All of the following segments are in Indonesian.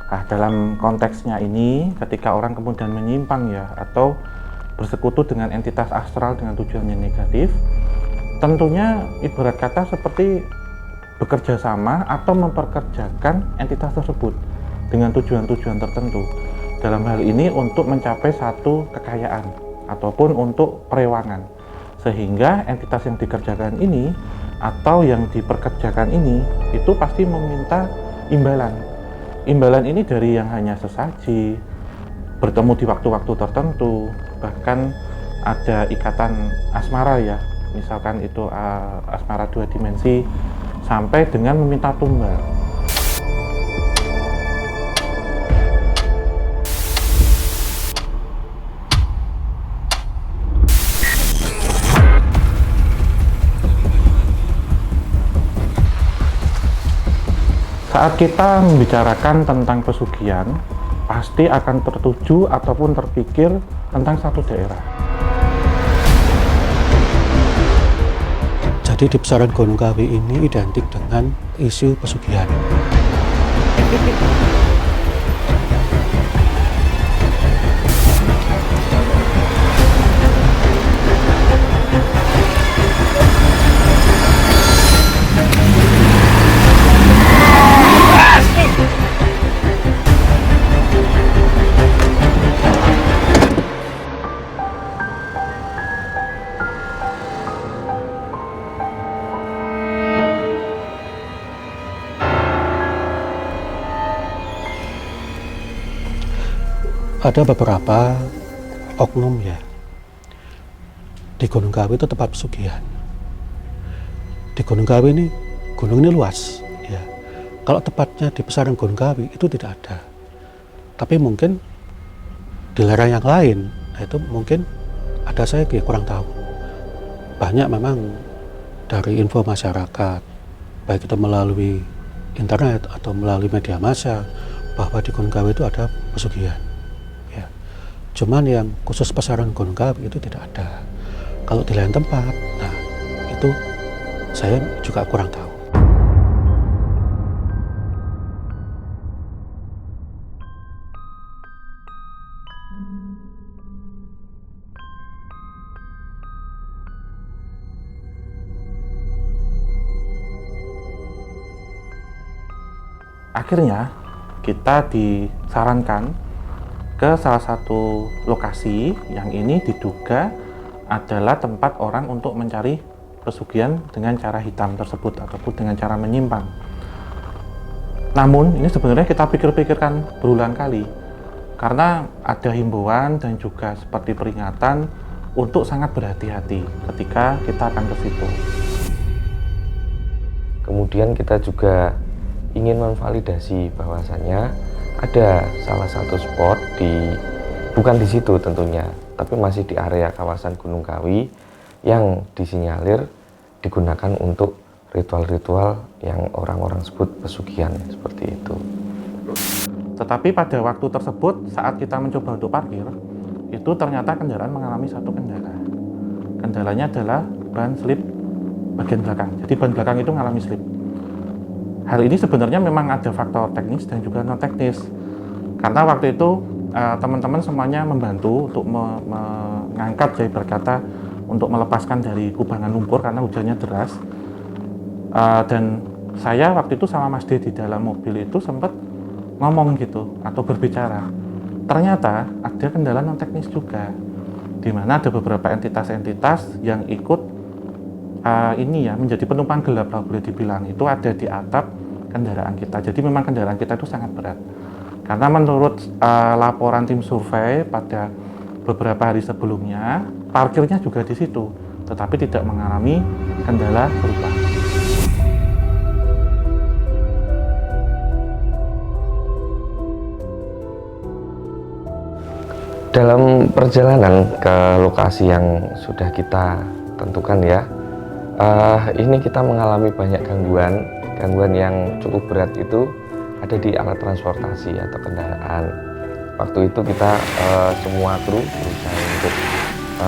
Nah, dalam konteksnya ini, ketika orang kemudian menyimpang ya, atau bersekutu dengan entitas astral dengan tujuan yang negatif, tentunya ibarat kata seperti bekerja sama atau memperkerjakan entitas tersebut dengan tujuan-tujuan tertentu. Dalam hal ini untuk mencapai satu kekayaan ataupun untuk perewangan. Sehingga entitas yang dikerjakan ini atau yang diperkerjakan ini itu pasti meminta imbalan. Imbalan ini dari yang hanya sesaji, bertemu di waktu-waktu tertentu, bahkan ada ikatan asmara ya, misalkan itu asmara 2 dimensi, sampai dengan meminta tumbal. Saat kita membicarakan tentang pesugihan, pasti akan tertuju ataupun terpikir tentang satu daerah. Jadi di besaran Gunung Kawi ini identik dengan isu pesugihan. Ada beberapa oknum ya di Gunung Kawi itu tempat pesugihan. Di Gunung Kawi ini, gunung ini luas ya. Kalau tepatnya di besaran Gunung Kawi itu tidak ada. Tapi mungkin di lereng yang lain, nah itu mungkin ada, saya kurang tahu. Banyak memang dari info masyarakat, baik itu melalui internet atau melalui media massa, bahwa di Gunung Kawi itu ada pesugihan. Cuman yang khusus besaran Gunung Kawi itu tidak ada. Kalau di lain tempat, nah itu saya juga kurang tahu. Akhirnya kita disarankan ke salah satu lokasi yang ini diduga adalah tempat orang untuk mencari pesugihan dengan cara hitam tersebut ataupun dengan cara menyimpang. Namun ini sebenarnya kita pikir-pikirkan berulang kali karena ada himbauan dan juga seperti peringatan untuk sangat berhati-hati ketika kita akan ke situ. Kemudian kita juga ingin memvalidasi bahwasannya ada salah satu spot bukan di situ tentunya, tapi masih di area kawasan Gunung Kawi yang disinyalir digunakan untuk ritual-ritual yang orang-orang sebut pesugihan seperti itu. Tetapi pada waktu tersebut saat kita mencoba untuk parkir, itu ternyata kendaraan mengalami satu kendala. Kendalanya adalah ban slip bagian belakang. Jadi ban belakang itu mengalami slip. Hal ini sebenarnya memang ada faktor teknis dan juga non teknis. Karena waktu itu teman-teman semuanya membantu untuk mengangkat, jadi berkata untuk melepaskan dari kubangan lumpur karena hujannya deras. Dan saya waktu itu sama Mas D di dalam mobil itu sempat ngomong gitu atau berbicara. Ternyata ada kendala non teknis juga, di mana ada beberapa entitas-entitas yang ikut ini ya menjadi penumpang gelap lah boleh dibilang, itu ada di atap kendaraan kita. Jadi memang kendaraan kita itu sangat berat. Karena menurut laporan tim survei pada beberapa hari sebelumnya, parkirnya juga di situ, tetapi tidak mengalami kendala serupa. Dalam perjalanan ke lokasi yang sudah kita tentukan ya, ini kita mengalami banyak gangguan yang cukup berat itu ada di alat transportasi atau kendaraan. Waktu itu kita semua kru berusaha untuk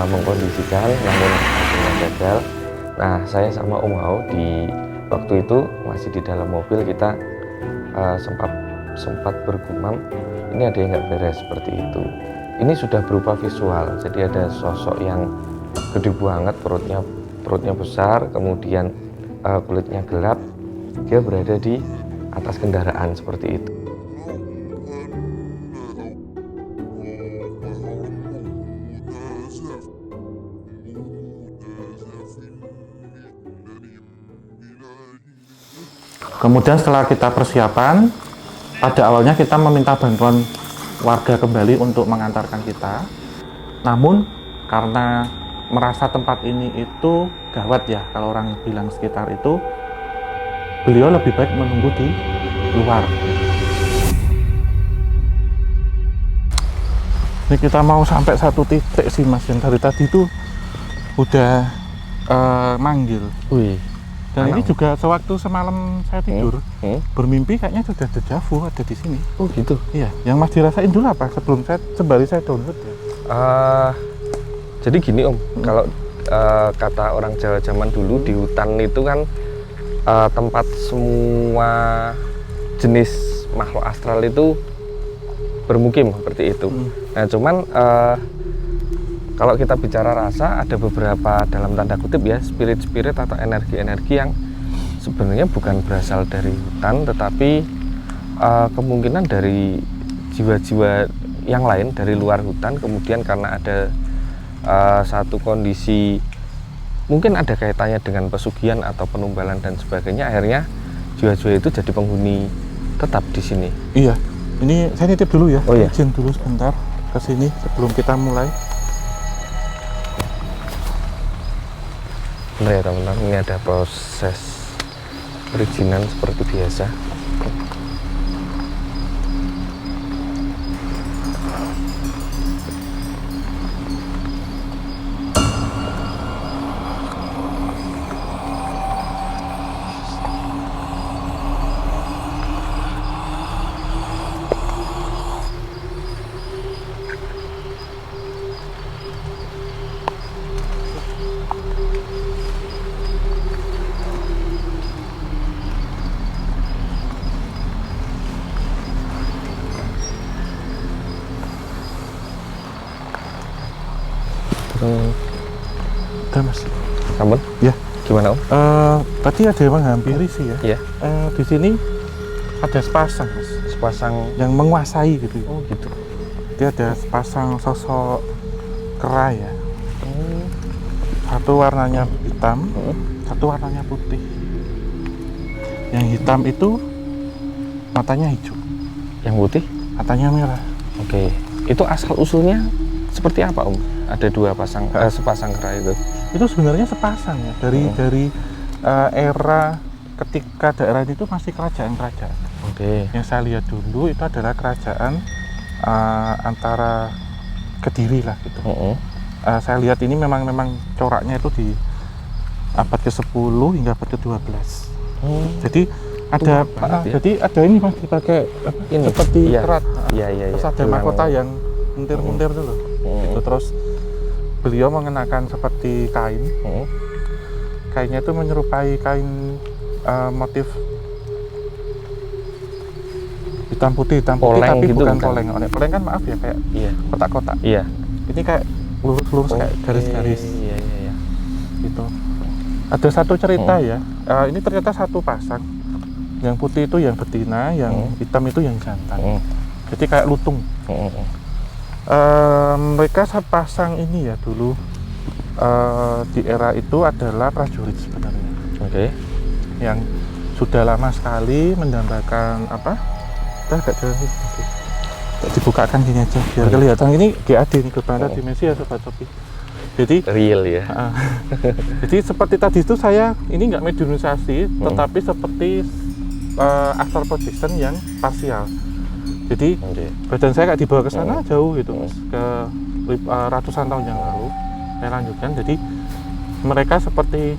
mengkondisikan, namun hasilnya gagal. Nah, saya sama Om Hao di waktu itu masih di dalam mobil, kita sempat bergumam, ini ada yang nggak beres seperti itu. Ini sudah berupa visual, jadi ada sosok yang gede banget, perutnya besar, kemudian kulitnya gelap, dia berada di atas kendaraan seperti itu. Kemudian setelah kita persiapan, pada awalnya kita meminta bantuan warga kembali untuk mengantarkan kita. Namun karena merasa tempat ini itu gawat ya, kalau orang bilang sekitar itu, beliau lebih baik menunggu di luar. Ini kita mau sampai satu titik sih Mas, yang dari tadi itu udah manggil. Wih. Dan ini juga sewaktu semalam saya tidur, bermimpi kayaknya sudah dejavu ada di sini. Oh gitu? Iya, yang Mas dirasain dulu apa sembari saya download ya? Jadi gini Om, kalau kata orang Jawa zaman dulu, di hutan itu kan tempat semua jenis makhluk astral itu bermukim seperti itu. Nah cuman kalau kita bicara rasa, ada beberapa dalam tanda kutip ya, spirit-spirit atau energi-energi yang sebenarnya bukan berasal dari hutan, tetapi kemungkinan dari jiwa-jiwa yang lain dari luar hutan. Kemudian karena ada satu kondisi, mungkin ada kaitannya dengan pesugihan atau penumbalan dan sebagainya, akhirnya jiwa-jiwa itu jadi penghuni tetap di sini. Iya, ini saya nitip dulu ya, Oh, iya. izin dulu sebentar ke sini sebelum kita mulai. Benar ya teman-teman, ini ada proses perizinan seperti biasa. Udah Mas. Sampun? Ya. Gimana Om? Tadi ada yang menghampiri sih ya. Iya. Di sini ada sepasang Mas, Sepasang. yang menguasai gitu. Oh gitu. Dia ada sepasang sosok kera ya. Satu warnanya hitam, satu warnanya putih. Yang hitam itu matanya hijau, Yang putih? matanya merah. Oke. Itu asal usulnya seperti apa Om? Ada sepasang kera itu. Itu sebenarnya sepasang ya, dari era ketika daerah ini itu masih kerajaan-kerajaan. Oke. Yang saya lihat dulu itu adalah kerajaan antara Kediri lah gitu. Saya lihat ini memang coraknya itu di abad ke-10 hingga abad ke-12. Jadi ada ya? jadi ada ini Mas dipakai Ini seperti iya. kerat. Iya. Terus ada mahkota yang muntir-muntir dulu. Itu terus beliau mengenakan seperti kain. Kainnya itu menyerupai kain motif hitam putih Poleng tapi gitu bukan bukan? poleng. Poleng kan maaf ya kayak Iya. kotak-kotak. Iya. Ini kayak lurus-lurus kayak garis-garis Iya. gitu. Ada satu cerita ya. Ini ternyata satu pasang. Yang putih itu yang betina, yang hitam itu yang jantan. Jadi kayak lutung. Mereka sepasang ini ya dulu di era itu adalah prajurit sebenarnya. Oke. Yang sudah lama sekali mendambakan apa? Kita agak jalan sini. Dibukakan gini aja biar kelihatan. Ini GAD nih, gerbang antar dimensi ya Sobat Sopi. Jadi Real ya. jadi seperti tadi itu saya ini nggak mediumisasi, tetapi seperti astral projection yang parsial. Jadi badan saya nggak dibawa ke sana jauh gitu, Mas, ke ratusan tahun yang lalu. Saya lanjutkan. Jadi mereka seperti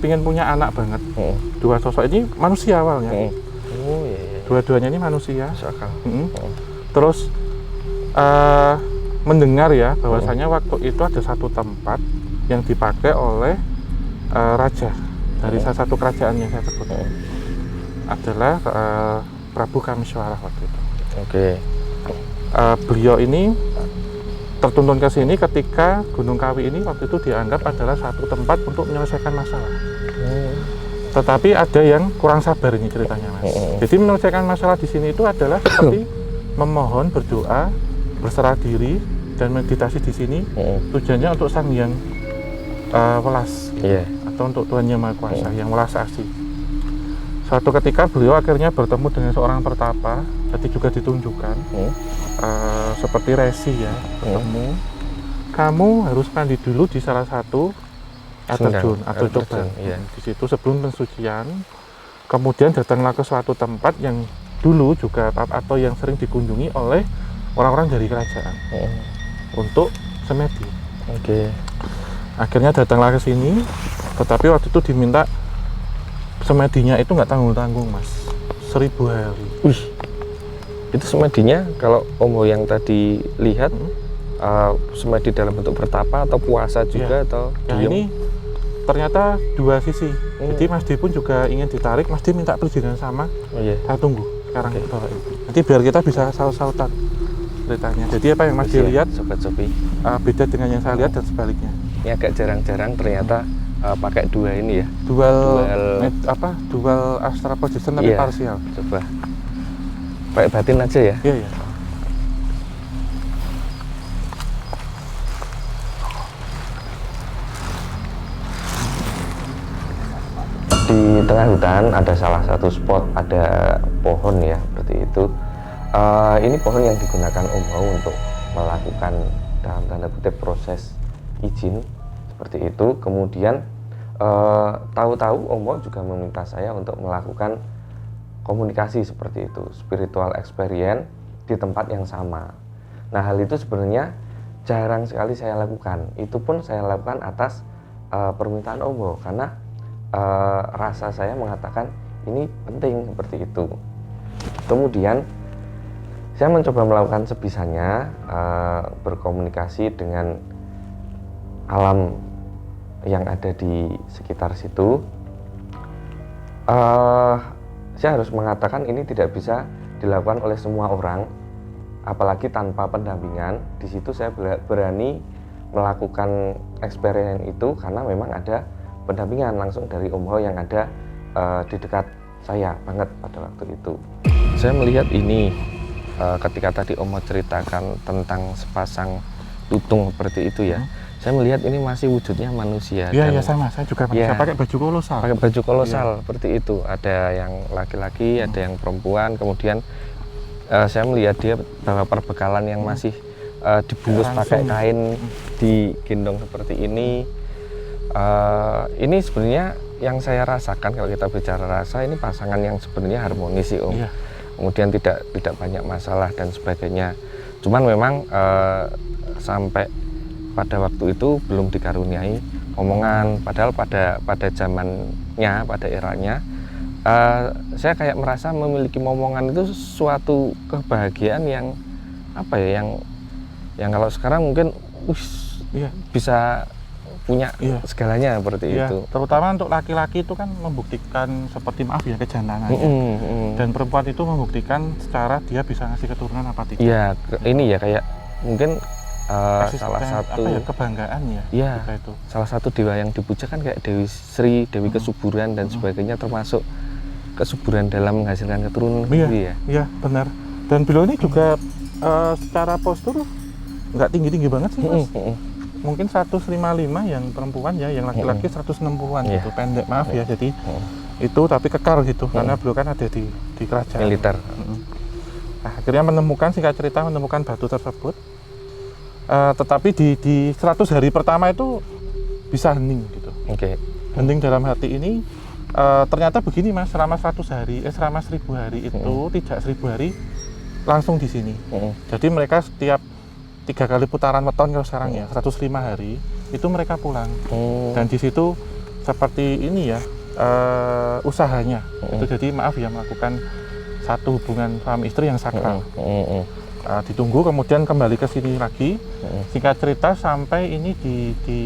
pingin punya anak banget. Dua sosok ini manusia awalnya. Oh iya. Dua-duanya ini manusia. Masuk akal. Terus mendengar ya bahwasanya waktu itu ada satu tempat yang dipakai oleh raja dari salah satu kerajaan yang saya sebut adalah Prabu Kamiswara waktu itu. Oke. Beliau ini tertuntun ke sini ketika Gunung Kawi ini waktu itu dianggap adalah satu tempat untuk menyelesaikan masalah. Tetapi ada yang kurang sabar ini ceritanya, Mas. Jadi menyelesaikan masalah di sini itu adalah seperti memohon, berdoa, berserah diri dan meditasi di sini. Tujuannya untuk Sang Hyang Welas, atau untuk Tuhan Yang Maha Kuasa yang welas asih. Suatu ketika beliau akhirnya bertemu dengan seorang pertapa, tadi juga ditunjukkan seperti resi ya, bertemu. Kamu harus mandi dulu di salah satu terjun atau coba di situ sebelum pensucian. Kemudian datanglah ke suatu tempat yang dulu juga atau yang sering dikunjungi oleh orang-orang dari kerajaan untuk semedi. Akhirnya datanglah ke sini, tetapi waktu itu diminta semedinya itu nggak tanggung-tanggung, Mas. 1000 hari. Wih, itu semedinya kalau Om yang tadi lihat semedi dalam bentuk bertapa atau puasa juga atau diem? Ini ternyata dua sisi. Jadi Mas D pun juga ingin ditarik, Mas D minta perizinan sama. Saya tunggu sekarang bawa ini. Nanti biar kita bisa saut-sautan ceritanya. Jadi apa yang Mas D lihat, Sobat Sopi, beda dengan yang saya lihat dan sebaliknya. Ini agak jarang-jarang ternyata pakai dua ini ya. Dual astral projection tapi parsial. Coba pakai batin aja ya. Iya. Di tengah hutan ada salah satu spot, ada pohon ya seperti itu. Ini pohon yang digunakan Om Hao untuk melakukan dalam tanda kutip proses izin seperti itu. Kemudian tahu-tahu Om Hao juga meminta saya untuk melakukan komunikasi seperti itu, spiritual experience di tempat yang sama. Nah, hal itu sebenarnya jarang sekali saya lakukan. Itu pun saya lakukan atas permintaan Om Hao karena rasa saya mengatakan ini penting seperti itu. Kemudian saya mencoba melakukan sebisanya, berkomunikasi dengan alam yang ada di sekitar situ. Saya harus mengatakan ini tidak bisa dilakukan oleh semua orang, apalagi tanpa pendampingan. Di situ saya berani melakukan eksperimen itu karena memang ada pendampingan langsung dari Om Hao yang ada di dekat saya banget pada waktu itu. Saya melihat ini ketika tadi Om Hao ceritakan tentang sepasang tutung seperti itu ya. Saya melihat ini masih wujudnya manusia. Iya, sama. Saya juga manusia pakai baju kolosal. Pakai baju kolosal seperti itu. Ada yang laki-laki, ada yang perempuan. Kemudian saya melihat dia bawa perbekalan yang masih dibungkus pakai kain, digendong seperti ini. Ini sebenarnya yang saya rasakan kalau kita bicara rasa, ini pasangan yang sebenarnya harmonis sih Om. Kemudian tidak banyak masalah dan sebagainya. Cuman memang sampai pada waktu itu belum dikaruniai omongan, padahal pada zamannya, pada eranya saya kayak merasa memiliki momongan itu suatu kebahagiaan yang apa ya, yang kalau sekarang mungkin bisa punya segalanya seperti itu. Terutama untuk laki-laki itu kan membuktikan seperti kejantanannya. Dan perempuan itu membuktikan secara dia bisa ngasih keturunan apa tidak. Iya, ini ya kayak mungkin salah satu kebanggaan ya. Iya, itu. Salah satu dewa yang dipuja kan kayak Dewi Sri, Dewi Kesuburan dan sebagainya, termasuk kesuburan dalam menghasilkan keturunan. Iya, benar. Dan beliau ini juga secara postur nggak tinggi-tinggi banget sih, Mas. mungkin 155 yang perempuan ya, yang laki-laki 160-an Iya. gitu, pendek maaf ya. Jadi itu tapi kekar gitu karena beliau kan ada di kerajaan Militer. Nah, akhirnya singkat cerita menemukan batu tersebut. Tetapi di 100 hari pertama itu bisa hening gitu. Oke. Hening dalam hati ini ternyata begini Mas, selama 100 hari, selama 1000 hari itu tidak 1000 hari langsung di sini. Jadi mereka setiap 3 kali putaran weton kalau sekarang ya 105 hari itu mereka pulang. Dan di situ seperti ini ya usahanya. Itu jadi maaf ya melakukan satu hubungan suami istri yang sakral. Ditunggu kemudian kembali ke sini lagi. Singkat cerita sampai ini di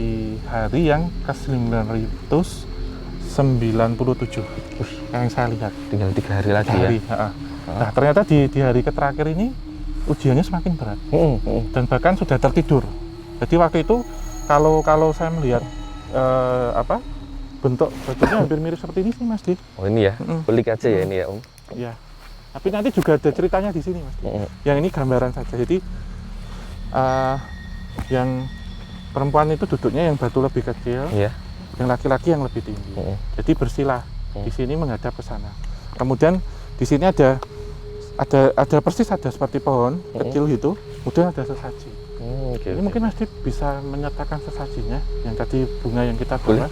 hari yang ke-997 yang saya lihat. Tinggal 3 hari lagi ya. Nah ternyata di hari terakhir ini ujiannya semakin berat dan bahkan sudah tertidur. Jadi waktu itu kalau saya melihat bentuknya hampir mirip seperti ini sih Mas Dik. Oh ini ya, pelik aja ya ini ya Om. Ya. Tapi nanti juga ada ceritanya di sini Mas Dik. Yang ini gambaran saja. Jadi yang perempuan itu duduknya yang batu lebih kecil, yang laki-laki yang lebih tinggi. Jadi bersilah di sini menghadap ke sana. Kemudian di sini ada persis ada seperti pohon kecil gitu, kemudian ada sesaji. Ini mungkin Mas Dik bisa menyertakan sesajinya yang tadi bunga yang kita bawa.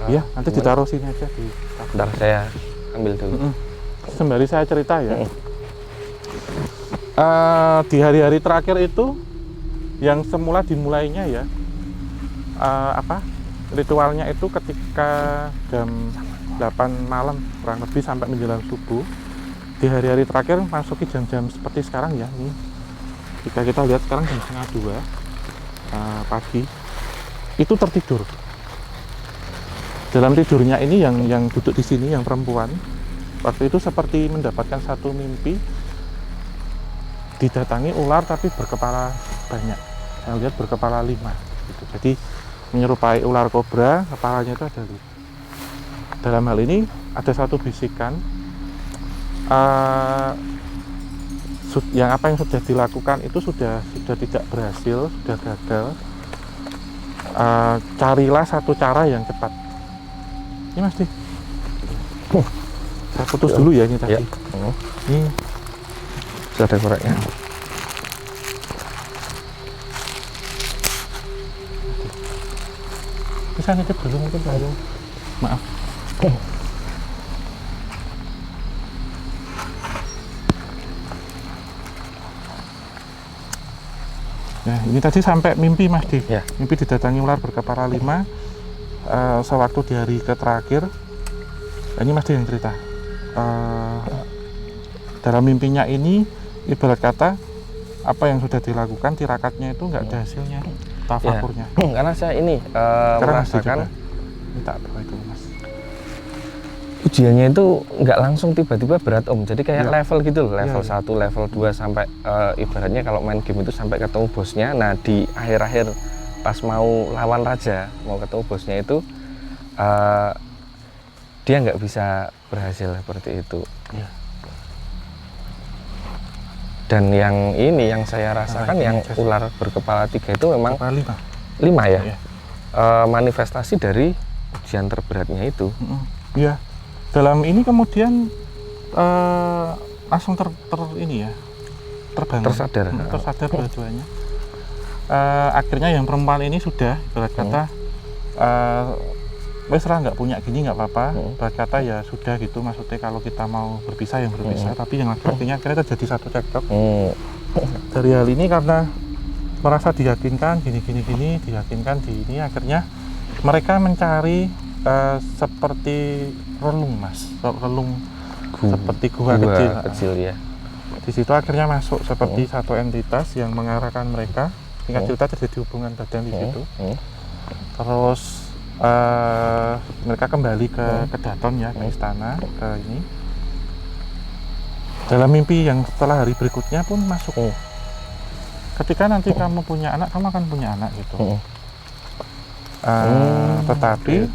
Iya, nanti ditaruh sini aja di. Ntar saya ambil dulu. Sembari saya cerita ya. Di hari-hari terakhir itu yang semula dimulainya ya ritualnya itu ketika jam 8 malam kurang lebih sampai menjelang subuh. Di hari-hari terakhir masuki jam-jam seperti sekarang ya. Ini jika kita lihat sekarang jam 1:30 pagi itu tertidur. Dalam tidurnya ini yang duduk di sini yang perempuan waktu itu seperti mendapatkan satu mimpi didatangi ular tapi berkepala banyak. Saya lihat berkepala 5 gitu. Jadi menyerupai ular kobra, kepalanya itu ada 5. Dalam hal ini ada satu bisikan yang apa yang sudah dilakukan itu sudah tidak berhasil, sudah gagal. Carilah satu cara yang cepat. Ini Mas Dik. Saya putus dulu ya ini tadi. Ini sudah ada koreknya. Bisa nitip dulu mungkin Pak Yung. Maaf. Nah, ini tadi sampai mimpi Mas Dik. Ya. Mimpi didatangi ular berkepala 5 sewaktu di hari terakhir. Ini Mas Dik yang cerita. Dalam mimpinya ini ibarat kata apa yang sudah dilakukan tirakatnya itu nggak ada hasilnya, tafakurnya. Karena saya ini merasakan minta apa itu Mas? Ujiannya itu nggak langsung tiba-tiba berat Om. Jadi kayak level gitu loh, level 1, level 2 sampai ibaratnya kalau main game itu sampai ketemu bosnya. Nah di akhir-akhir pas mau lawan raja, mau ketemu bosnya itu dia nggak bisa berhasil seperti itu. Dan yang ini yang saya rasakan yang ular berkepala 3 itu memang 5 ya. Manifestasi dari ujian terberatnya itu. Iya. Dalam ini kemudian langsung terbangun, tersadar dua-duanya. Akhirnya yang perempuan ini sudah ibarat kata wes lah nggak punya gini nggak apa-apa, ibarat kata ya sudah gitu, maksudnya kalau kita mau berpisah yang berpisah, tapi yang laki-lakinya akhirnya terjadi satu cekcok. Dari hal ini karena merasa diyakinkan gini diyakinkan di ini, akhirnya mereka mencari seperti relung Mas, relung seperti gua kecil ya. Di situ akhirnya masuk seperti satu entitas yang mengarahkan mereka. Singkat cerita terjadi hubungan badan di situ. Terus mereka kembali ke Daton ya, ke istana, ke ini. Dalam mimpi yang setelah hari berikutnya pun masuk. Ketika nanti kamu punya anak, kamu akan punya anak gitu. Tetapi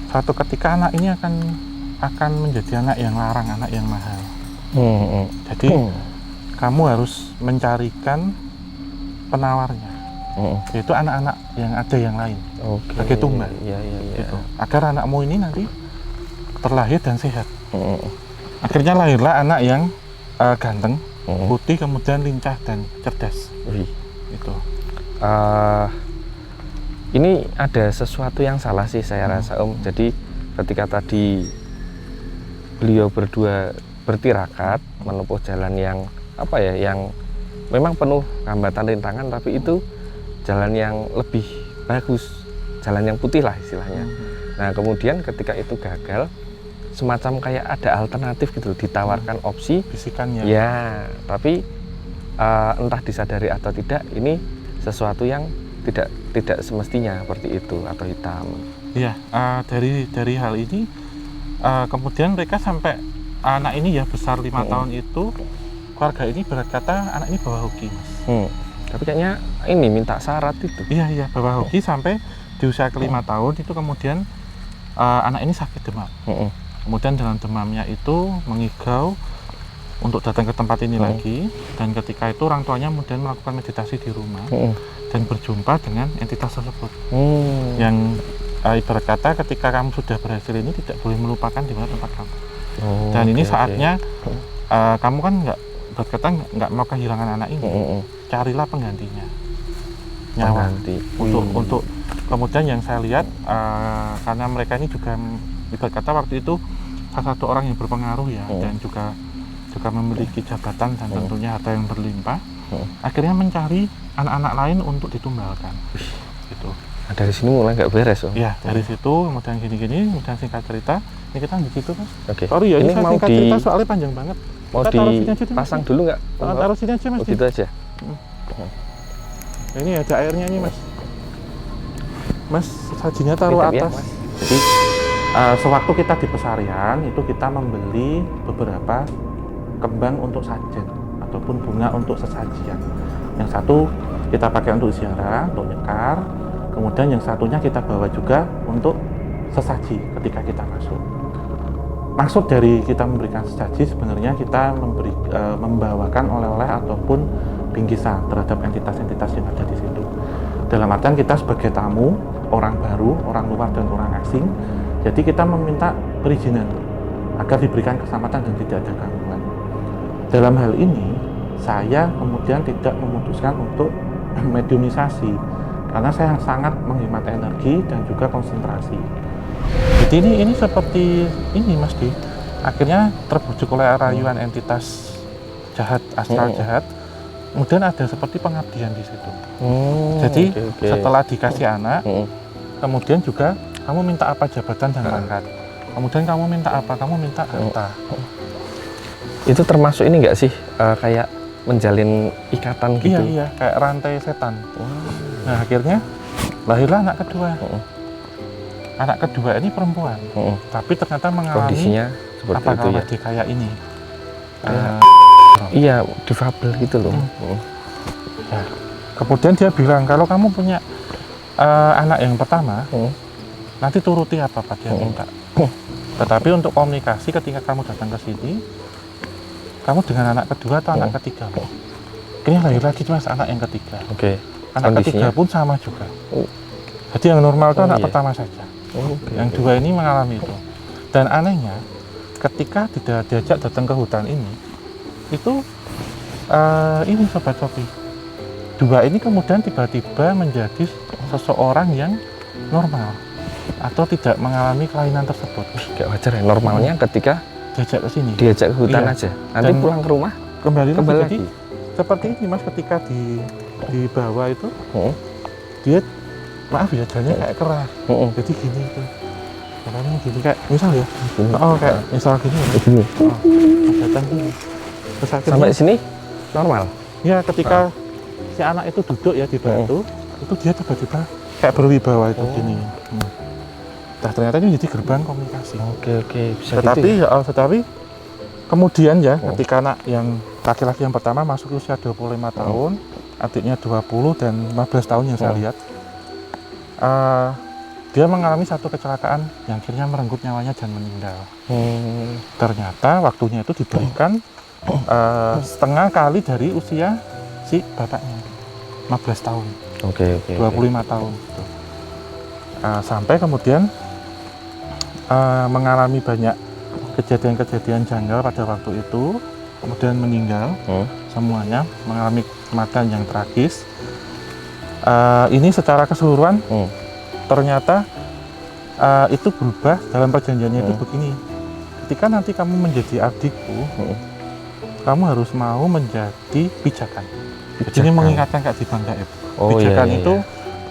suatu ketika anak ini akan menjadi anak yang larang, anak yang mahal. Jadi kamu harus mencarikan penawarnya. yaitu anak-anak yang ada yang lain sebagai tumbal. Iya. Gitu. Agar anakmu ini nanti terlahir dan sehat. Akhirnya lahirlah anak yang ganteng, putih, kemudian lincah dan cerdas. Itu. Ini ada sesuatu yang salah sih saya rasa Om. Jadi ketika tadi beliau berdua bertirakat menempuh jalan yang yang memang penuh hambatan rintangan, tapi itu jalan yang lebih bagus, jalan yang putih lah istilahnya. Nah kemudian ketika itu gagal, semacam kayak ada alternatif gitu, ditawarkan opsi bisikannya. Ya, tapi entah disadari atau tidak, ini sesuatu yang tidak semestinya seperti itu atau hitam. Iya, dari hal ini kemudian mereka sampai anak ini ya besar 5 tahun itu, keluarga ini berkata anak ini bawa hoki, Mas. Tapi kayaknya ini minta syarat itu. Iya, bawa hoki sampai di usia ke-5 tahun itu kemudian anak ini sakit demam. Kemudian dalam demamnya itu mengigau untuk datang ke tempat ini lagi, dan ketika itu orang tuanya kemudian melakukan meditasi di rumah dan berjumpa dengan entitas tersebut. Yang ibarat kata ketika kamu sudah berhasil ini tidak boleh melupakan di mana tempat kamu. Dan ini saatnya kamu kan berkata nggak mau kehilangan anak ini, carilah penggantinya, nyawa untuk kemudian yang saya lihat karena mereka ini juga ibarat kata waktu itu salah satu orang yang berpengaruh ya, dan juga memiliki jabatan dan tentunya harta yang berlimpah, akhirnya mencari anak-anak lain untuk ditumbalkan gitu. Nah, dari sini mulai nggak beres Om. Ya, dari situ kemudian gini-gini, kemudian singkat cerita ini kita di situ, Mas. Sorry ya, ini saya mau singkat cerita soalnya panjang banget. Mau dipasang dulu nggak? Taruh sini aja, Mas. Oh, gitu aja. Ini ada airnya nih, Mas. Sajinya taruh Ini atas. Jadi sewaktu kita di pesarian itu kita membeli beberapa kembang untuk sajen ataupun bunga untuk sesajian. Yang satu kita pakai untuk ziarah, untuk nyekar. Kemudian yang satunya kita bawa juga untuk sesaji ketika kita masuk. Maksud dari kita memberikan sesaji sebenarnya kita membawakan oleh-oleh ataupun bingkisan terhadap entitas-entitas yang ada di situ. Dalam artian kita sebagai tamu, orang baru, orang luar dan orang asing, jadi kita meminta perizinan agar diberikan keselamatan dan tidak ada gangguan. Dalam hal ini, saya kemudian tidak memutuskan untuk mediumisasi karena saya sangat menghemat energi dan juga konsentrasi. Jadi ini seperti ini, Mas Di. Akhirnya terbujuk oleh rayuan entitas jahat, astral jahat. Kemudian ada seperti pengabdian di situ. Jadi setelah dikasih anak, kemudian juga kamu minta apa jabatan dan pangkat. Kemudian kamu minta apa? Kamu minta harta. Itu termasuk ini nggak sih kayak menjalin ikatan gitu? Iya, kayak rantai setan. Nah akhirnya lahirlah anak kedua. Anak kedua ini perempuan, tapi ternyata mengalami kondisinya seperti itu ya. Kayak ini. Iya, difabel gitu loh. Ya. Kemudian dia bilang kalau kamu punya anak yang pertama, nanti turuti apa dia minta. Tetapi untuk komunikasi ketika kamu datang ke sini, kamu dengan anak kedua atau anak ketiga. Ini lahir lagi Mas anak yang ketiga. Anak ketiga pun sama juga. Jadi yang normal itu anak pertama saja. Yang dua ini mengalami itu. Dan anehnya, ketika tidak diajak datang ke hutan ini Sobat Sophie, dua ini kemudian tiba-tiba menjadi seseorang yang normal atau tidak mengalami kelainan tersebut. Gak wajar ya, normalnya ketika diajak ke sini, diajak ke hutan aja, nanti dan pulang ke rumah kembali lagi. Seperti ini Mas, ketika dibawa itu dia maaf ya jalannya kayak keras, jadi gini itu jalannya gini kayak misal ya kayak misal gini datang gini terus sampai sini normal ya. Ketika si anak itu duduk ya di batu itu dia tiba-tiba kayak berwibawa itu gini. Nah ternyata ini jadi gerbang komunikasi. Bisa tetapi gitu ya? Tetapi kemudian ya ketika anak yang laki-laki yang pertama masuk usia 25 tahun, adiknya 20 dan 15 tahun yang saya lihat, dia mengalami satu kecelakaan yang akhirnya merenggut nyawanya dan meninggal. Ternyata waktunya itu diberikan setengah kali dari usia si bapaknya, 15 tahun. Oke, 25 tahun gitu. Sampai kemudian mengalami banyak kejadian-kejadian janggal pada waktu itu, kemudian meninggal semuanya, mengalami kematian yang tragis. Ini secara keseluruhan ternyata itu berubah dalam perjanjiannya itu begini. Ketika nanti kamu menjadi adikku, kamu harus mau menjadi pijakan. Jadi ini mengingatkan keajaiban gaib. Pijakan itu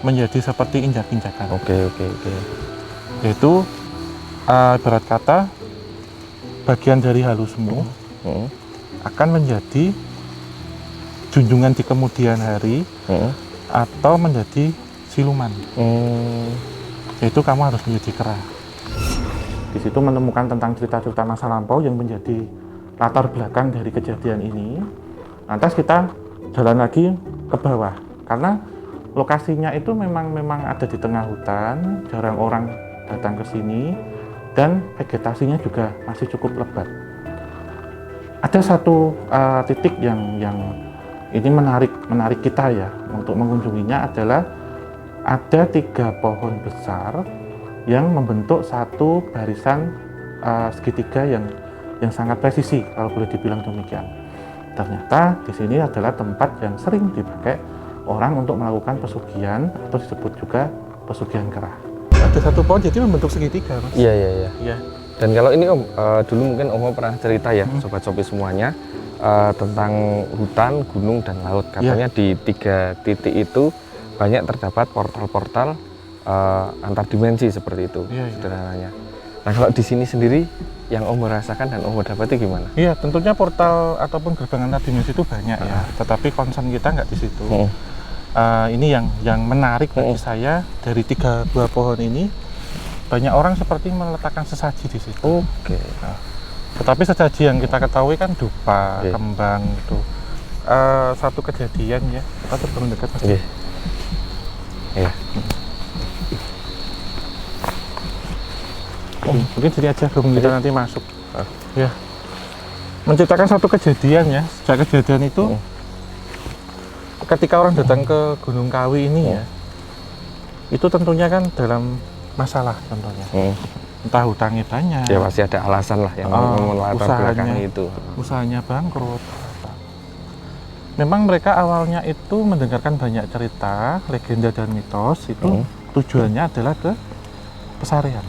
menjadi seperti injak-injakan. Oke. Yaitu ibarat kata bagian dari halusmu akan menjadi junjungan di kemudian hari atau menjadi siluman. Yaitu kamu harus menjadi kera. Di situ menemukan tentang cerita-cerita masa lampau yang menjadi latar belakang dari kejadian ini. Lantas kita jalan lagi ke bawah karena lokasinya itu memang ada di tengah hutan, jarang orang datang ke sini dan vegetasinya juga masih cukup lebat. Ada satu titik yang ini menarik kita ya untuk mengunjunginya adalah ada 3 pohon besar yang membentuk satu barisan segitiga yang sangat presisi kalau boleh dibilang demikian. Ternyata di sini adalah tempat yang sering dipakai orang untuk melakukan pesugihan atau disebut juga pesugihan kera. Ada satu pohon jadi membentuk segitiga, Mas. Iya. Dan kalau ini Om, dulu mungkin Om pernah cerita ya, Sobat Sopi semuanya, tentang hutan, gunung, dan laut. Katanya di 3 titik itu banyak terdapat portal-portal antar dimensi seperti itu, sederhananya. Nah kalau di sini sendiri yang Om rasakan dan Om dapati gimana? Iya, tentunya portal ataupun gerbang antar dimensi itu banyak ya, tetapi concern kita nggak di situ. Ini yang menarik bagi saya dari 3 buah pohon ini, banyak orang seperti meletakkan sesaji di situ. Oke. Tetapi sesaji yang kita ketahui kan dupa, kembang itu. Satu kejadian ya, kita turun dekat Mas. Iya. Mungkin sini aja, sebelum kita nanti masuk. Ya, menceritakan satu kejadian ya. Sejak kejadian itu, ketika orang datang ke Gunung Kawi ini ya, itu tentunya kan dalam masalah tentunya. Entah hutangnya banyak. Ya pasti ada alasan lah yang melatar belakang itu. Usahanya bangkrut. Memang mereka awalnya itu mendengarkan banyak cerita, legenda dan mitos itu tujuannya adalah ke pesarian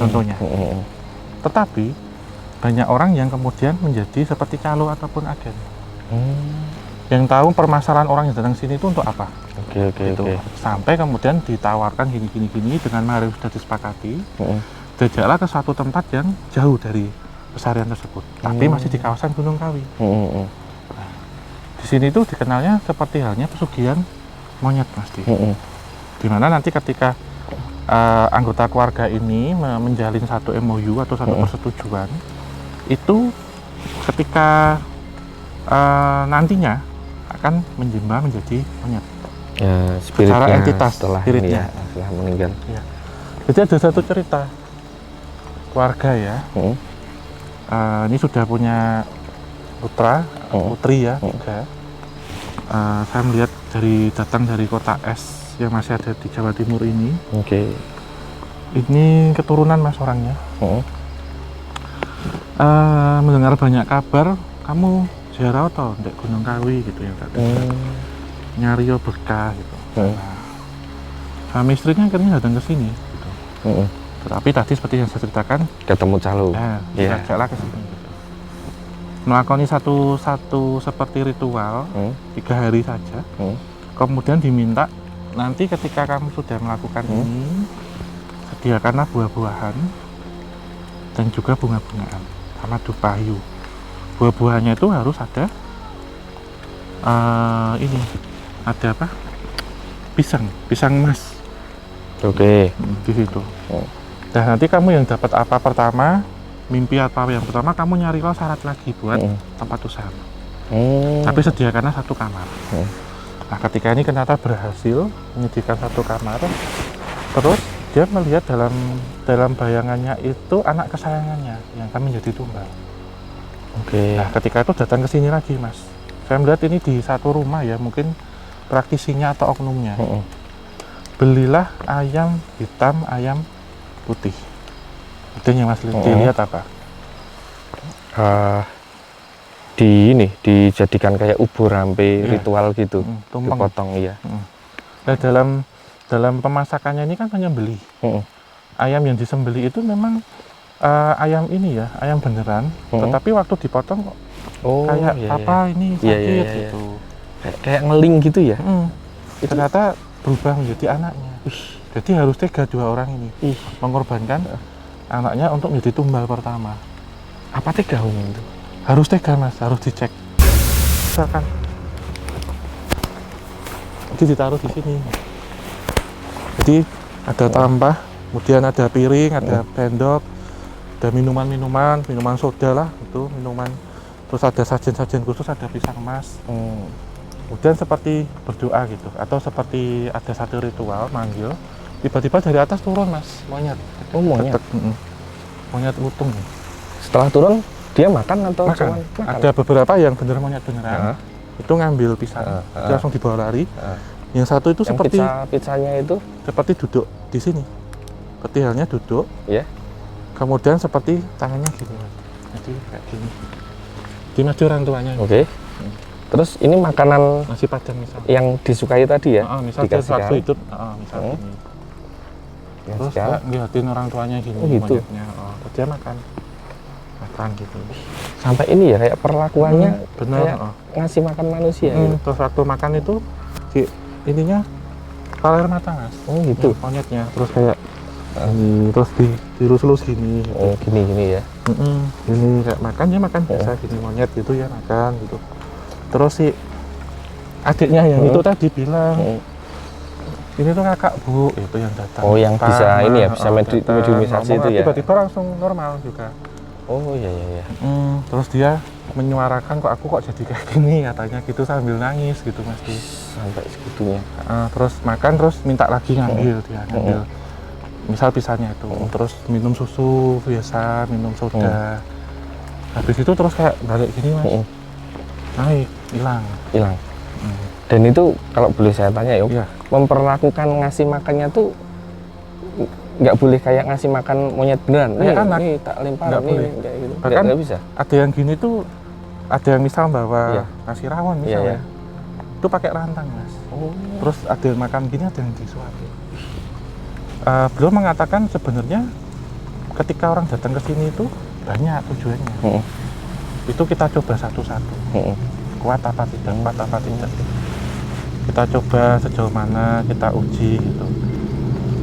tentunya. Tetapi banyak orang yang kemudian menjadi seperti calo ataupun agen. Yang tahu permasalahan orang yang datang sini itu untuk apa? Oke. Sampai kemudian ditawarkan gini dengan mahar yang sudah disepakati. Diajaklah ke suatu tempat yang jauh dari pesarian tersebut, tapi masih di kawasan Gunung Kawi. Nah, di sini tuh dikenalnya seperti halnya pesugihan monyet, Mas. Dimana nanti ketika anggota keluarga ini menjalin satu MOU atau satu persetujuan, itu ketika nantinya akan menjembat menjadi monyet. Ya, spiritnya secara entitas setelah spiritnya ini ya, setelah meninggal. Ya. Jadi ada satu cerita keluarga ya. Ini sudah punya putra, putri ya juga. Saya melihat datang dari kota es yang masih ada di Jawa Timur ini. Ini keturunan Mas orangnya. Mendengar banyak kabar, kamu ziarah atau di Gunung Kawi gitu ya, nyari berkah gitu. Suami istrinya akhirnya datang ke sini. Gitu. Tetapi tadi seperti yang saya ceritakan, ketemu calo. Ajaklah ke sini. Gitu. Melakoni satu seperti ritual 3 hari saja. Kemudian diminta nanti ketika kamu sudah melakukan ini, sediakanlah buah-buahan dan juga bunga-bungaan sama dupayu. Buah-buahannya itu harus ada ini, ada apa? Pisang emas. Di situ. Dan nanti kamu yang dapat apa pertama, mimpi apa yang pertama, kamu nyarilah syarat lagi buat tempat usaha. Tapi sediakanlah 1 kamar. Nah, ketika ini ternyata berhasil menyediakan 1 kamar, terus dia melihat dalam bayangannya itu anak kesayangannya yang akan menjadi tumbal. Nah, ketika itu datang ke sini lagi, Mas. Saya melihat ini di satu rumah ya, mungkin praktisinya atau oknumnya. Belilah ayam hitam, ayam putih. Idenya Mas dilihat apa? Dijadikan kayak ubur rampe ritual gitu, tumpeng. dipotong iya. Nah, dalam pemasakannya ini kan penyembelih. Ayam yang disembelih itu memang ayam ini ya, ayam beneran. Tetapi waktu dipotong kok kayak ini sakit gitu. Kayak ngeling gitu ya. Ternyata berubah menjadi anaknya. Jadi harus tega dua orang ini mengorbankan anaknya untuk menjadi tumbal pertama. Apa tega itu? Harus tega Mas, harus dicek. Misalkan jadi ditaruh di sini. Jadi ada tampah, kemudian ada piring, ada sendok, ada minuman soda lah, itu minuman. Terus ada sajen-sajen khusus, ada pisang emas. Kemudian seperti berdoa gitu, atau seperti ada satu ritual manggil. Tiba-tiba dari atas turun Mas, monyet. Monyet. Monyet utung. Setelah turun dia makan atau makan? Ada beberapa yang bener monyet beneran. Itu ngambil pisang, dia langsung dibawa lari. Yang satu itu yang seperti pizzanya itu seperti duduk di sini. Seperti halnya duduk. Kemudian seperti tangannya gini Mas. Jadi kayak gini. Dimaju orang tuanya. Terus ini makanan nasi padang misal yang disukai tadi ya? Misal waktu itu misal gini. Terus ngeliatin orang tuanya gini, gitu. Monyetnya. Dia makan gitu. Sampai ini ya kayak perlakuannya bener, kayak ngasih makan manusia gitu. Terus waktu makan itu ininya kalau air mata Mas. Gitu. Monyetnya terus kayak ini, terus dilus-lus gini gitu. Gini ya. Ini kayak makan biasa gini, monyet gitu ya makan gitu. Terus si adiknya yang itu tadi bilang ini tuh kakak Bu, itu yang datang. Yang bisa ini ya, bisa mediumisasi itu ya. Tiba-tiba langsung normal juga. Iya. Terus dia menyuarakan kok aku kok jadi kayak gini katanya gitu sambil nangis gitu Mas. Sampai segitunya. Terus makan terus minta lagi ngambil dia ngambil. Misal pisahnya itu, terus minum susu biasa, minum soda. Habis itu terus kayak balik gini Mas. Naik, hilang. Dan itu kalau boleh saya tanya memperlakukan ngasih makannya tuh nggak boleh kayak ngasih makan monyet beneran. Nih tak lempar nggak boleh. Kayak gitu. Bahkan nggak bisa. Ada yang gini tuh, ada yang misal bawa nasi rawon misalnya, itu pakai rantang Mas. Terus ada yang makan gini, ada yang disuapin. Beliau mengatakan sebenarnya ketika orang datang ke sini itu banyak tujuannya. Itu kita coba satu-satu. Kuat apa tidak, kita coba sejauh mana, kita uji gitu.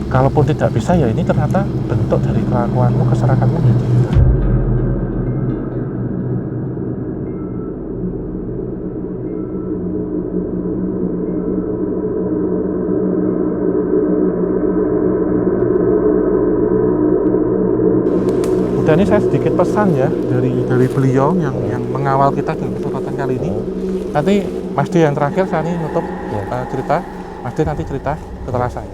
Kalaupun tidak bisa ya ini ternyata bentuk dari kelakuanmu, keserakatanmu gitu. Dan ini saya sedikit pesan ya dari beliau yang mengawal kita dalam kesempatan kali ini. Nanti Mas D yang terakhir, saya ini nutup cerita. Mas D nanti cerita setelah saya.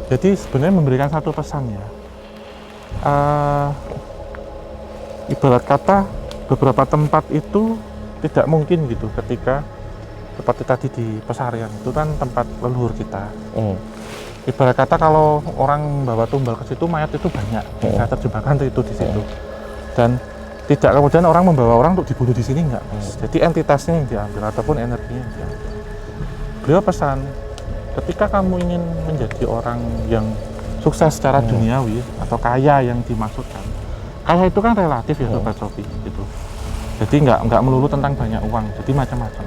Jadi sebenarnya memberikan satu pesan ya. Ibarat kata beberapa tempat itu tidak mungkin gitu ketika seperti tadi di Pesarian itu kan tempat leluhur kita. Ibarat kata kalau orang bawa tumbal ke situ, mayat itu banyak, saya terjebakkan itu di situ. Dan tidak kemudian orang membawa orang untuk dibunuh di sini enggak. Jadi entitasnya yang diambil ataupun energinya yang diambil. Beliau pesan, ketika kamu ingin menjadi orang yang sukses secara duniawi atau kaya yang dimaksudkan, kaya itu kan relatif ya Sobat Sofi gitu. Jadi nggak melulu tentang banyak uang, jadi macam-macam.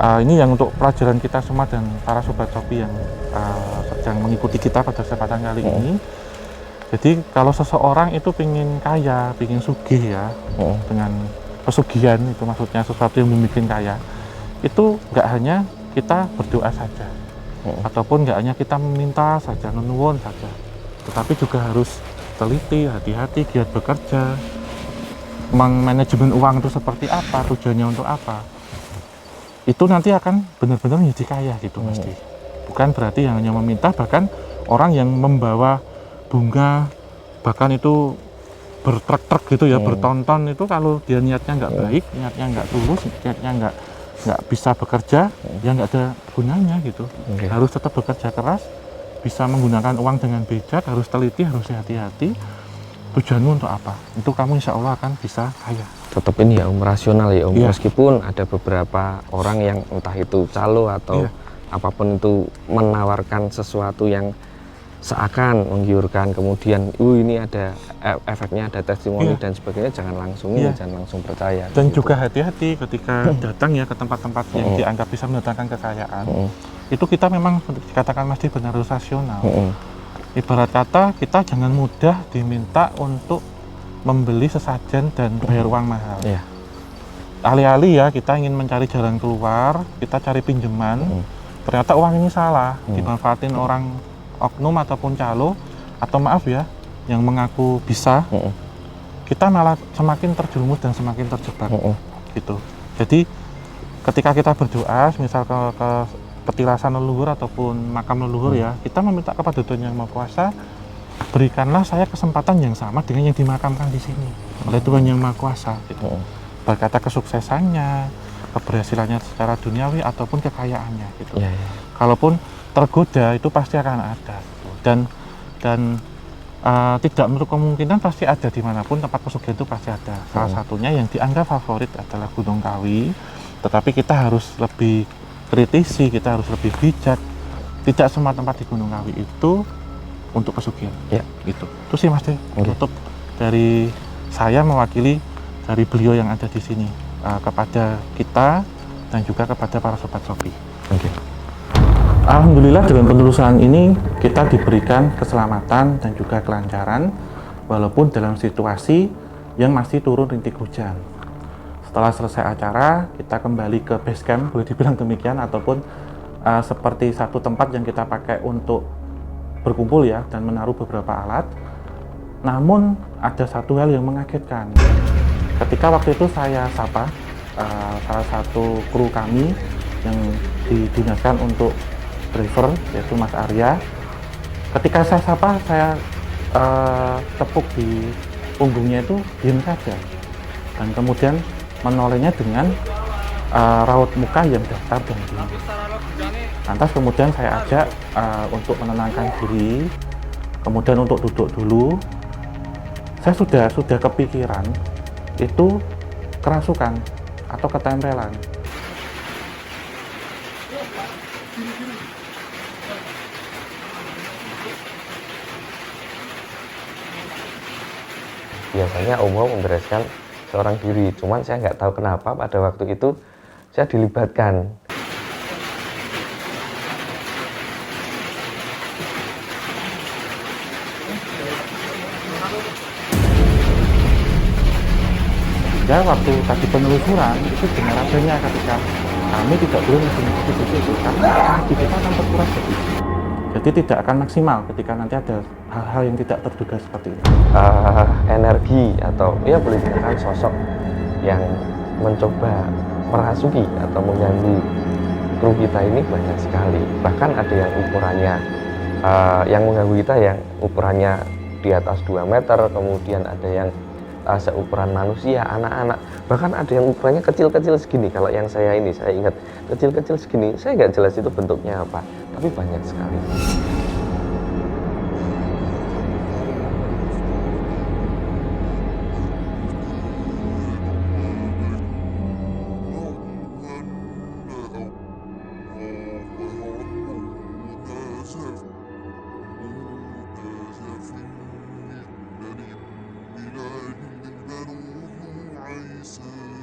Ini yang untuk pelajaran kita semua dan para Sobat Sofi yang sedang mengikuti kita pada kesempatan kali ini. Jadi kalau seseorang itu ingin kaya, ingin sugih ya, dengan pesugihan itu maksudnya sesuatu yang membuat kaya, itu nggak hanya kita berdoa saja, ataupun nggak hanya kita meminta saja, nuwun saja, tetapi juga harus teliti, hati-hati, giat bekerja, manajemen uang itu seperti apa, tujuannya untuk apa. Itu nanti akan benar-benar menjadi kaya gitu mesti. Bukan berarti yang hanya meminta, bahkan orang yang membawa bunga bahkan itu bertrek-trek gitu ya, bertonton itu kalau dia niatnya nggak baik, niatnya nggak tulus, niatnya nggak nggak bisa bekerja, ya nggak ada gunanya gitu. Oke. Harus tetap bekerja keras, bisa menggunakan uang dengan bijak, harus teliti, harus hati-hati. Tujuanmu untuk apa? Itu kamu insya Allah akan bisa kaya. Tetap ini ya Om, rasional ya Om. Iya. Meskipun ada beberapa orang yang entah itu calo atau Iya. apapun itu menawarkan sesuatu yang seakan menggiurkan, kemudian ini ada efeknya, ada testimoni Iya. dan sebagainya, jangan langsung Iya. jangan langsung percaya. Dan gitu. juga hati-hati ketika datang ya ke tempat-tempat yang dianggap bisa mendatangkan kekayaan. Itu kita memang dikatakan masih benar harus rasional. Ibarat kata kita jangan mudah diminta untuk membeli sesajen dan bayar uang mahal. Iya. Alih-alih ya kita ingin mencari jalan keluar, kita cari pinjaman, ternyata uang ini salah, dimanfaatin orang oknum ataupun calo, atau maaf ya, yang mengaku bisa, kita malah semakin terjerumus dan semakin terjebak, gitu. Jadi ketika kita berdoa, misal ke petilasan leluhur ataupun makam leluhur ya, kita meminta kepada Tuhan Yang Maha Kuasa, berikanlah saya kesempatan yang sama dengan yang dimakamkan di sini oleh Tuhan Yang Maha Kuasa, gitu. Berkata kesuksesannya, keberhasilannya secara duniawi ataupun kekayaannya, gitu. Iya, iya. Kalaupun tergoda itu pasti akan ada, dan tidak menutup kemungkinan pasti ada dimanapun tempat pesugihan itu pasti ada. Salah satunya yang dianggap favorit adalah Gunung Kawi, tetapi kita harus lebih kritisi, kita harus lebih bijak. Tidak semua tempat di Gunung Kawi itu untuk pesugihan. Ya. Gitu. Itu sih Mas De, penutup dari saya mewakili dari beliau yang ada di sini kepada kita dan juga kepada para sobat Sobi. Oke. Alhamdulillah dengan penelusuran ini kita diberikan keselamatan dan juga kelancaran walaupun dalam situasi yang masih turun rintik hujan. Setelah selesai acara, kita kembali ke base camp, boleh dibilang demikian, ataupun seperti satu tempat yang kita pakai untuk berkumpul ya dan menaruh beberapa alat. Namun ada satu hal yang mengagetkan. Ketika waktu itu saya sapa salah satu kru kami yang digunakan untuk driver, yaitu Mas Arya. Ketika saya sapa, saya tepuk di punggungnya itu diam saja, dan kemudian menolehnya dengan raut muka yang datar dan dingin. Lantas kemudian saya ajak untuk menenangkan diri, kemudian untuk duduk dulu. Saya sudah kepikiran itu kerasukan atau ketempelan. Biasanya Om membereskan seorang diri, cuman saya nggak tahu kenapa pada waktu itu saya dilibatkan. Ya, waktu tadi penelusuran itu dengan adanya ketika kami tidak boleh menggunakan di situ karena energi kita akan terkuras jadi tidak akan maksimal ketika nanti ada hal-hal yang tidak terduga seperti ini. Energi atau ya boleh dikatakan sosok yang mencoba merasuki atau mengganggu kru kita ini banyak sekali. Bahkan ada yang ukurannya yang mengganggu kita yang ukurannya di atas 2 meter, kemudian ada yang seukuran manusia, anak-anak, bahkan ada yang ukurannya kecil-kecil segini. Kalau yang saya ini, saya ingat kecil-kecil segini, saya nggak jelas itu bentuknya apa, tapi banyak sekali. عيسى